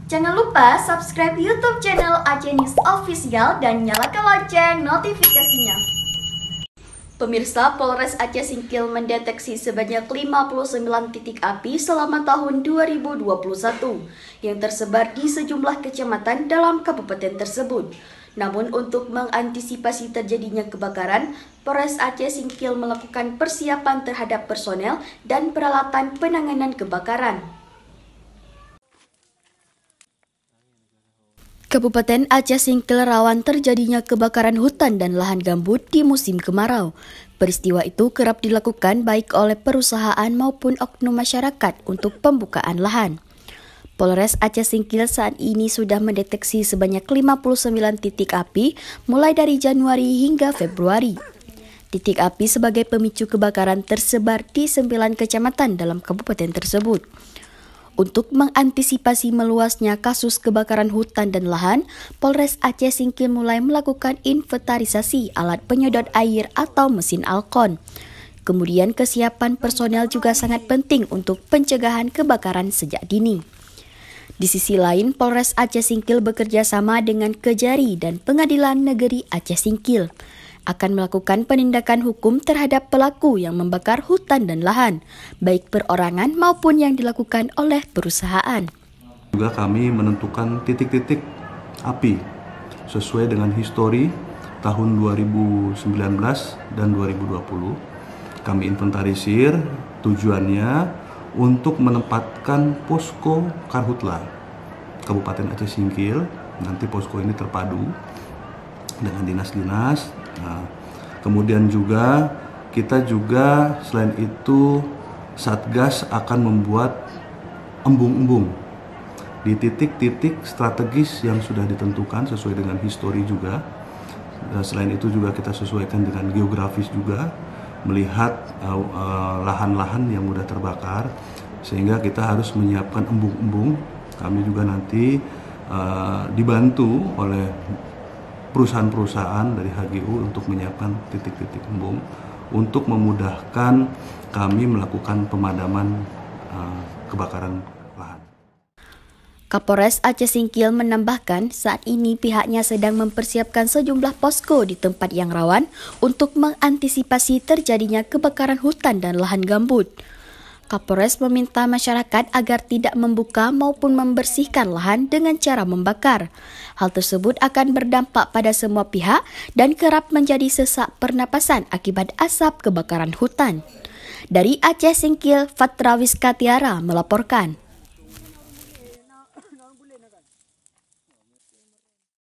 Jangan lupa subscribe YouTube channel Aceh News Official dan nyalakan lonceng notifikasinya. Pemirsa, Polres Aceh Singkil mendeteksi sebanyak 59 titik api selama tahun 2021 yang tersebar di sejumlah kecamatan dalam kabupaten tersebut. Namun untuk mengantisipasi terjadinya kebakaran, Polres Aceh Singkil melakukan persiapan terhadap personel dan peralatan penanganan kebakaran. Kabupaten Aceh Singkil rawan terjadinya kebakaran hutan dan lahan gambut di musim kemarau. Peristiwa itu kerap dilakukan baik oleh perusahaan maupun oknum masyarakat untuk pembukaan lahan. Polres Aceh Singkil saat ini sudah mendeteksi sebanyak 59 titik api mulai dari Januari hingga Februari. Titik api sebagai pemicu kebakaran tersebar di 9 kecamatan dalam kabupaten tersebut. Untuk mengantisipasi meluasnya kasus kebakaran hutan dan lahan, Polres Aceh Singkil mulai melakukan inventarisasi alat penyedot air atau mesin alkon. Kemudian kesiapan personel juga sangat penting untuk pencegahan kebakaran sejak dini. Di sisi lain, Polres Aceh Singkil bekerja sama dengan Kejari dan Pengadilan Negeri Aceh Singkil akan melakukan penindakan hukum terhadap pelaku yang membakar hutan dan lahan, baik perorangan maupun yang dilakukan oleh perusahaan. Juga kami menentukan titik-titik api sesuai dengan histori tahun 2019 dan 2020. Kami inventarisir tujuannya untuk menempatkan posko Karhutla Kabupaten Aceh Singkil. Nanti posko ini terpadu dengan dinas-dinas. Nah, kemudian juga kita selain itu Satgas akan membuat embung-embung di titik-titik strategis yang sudah ditentukan sesuai dengan histori juga. Dan selain itu juga kita sesuaikan dengan geografis juga, melihat lahan-lahan yang mudah terbakar, sehingga kita harus menyiapkan embung-embung. Kami juga nanti dibantu oleh perusahaan-perusahaan dari HGU untuk menyiapkan titik-titik embung untuk memudahkan kami melakukan pemadaman kebakaran lahan. Kapolres Aceh Singkil menambahkan saat ini pihaknya sedang mempersiapkan sejumlah posko di tempat yang rawan untuk mengantisipasi terjadinya kebakaran hutan dan lahan gambut. Kapolres meminta masyarakat agar tidak membuka maupun membersihkan lahan dengan cara membakar. Hal tersebut akan berdampak pada semua pihak dan kerap menjadi sesak pernapasan akibat asap kebakaran hutan. Dari Aceh Singkil, Fatra Wiskatiara melaporkan.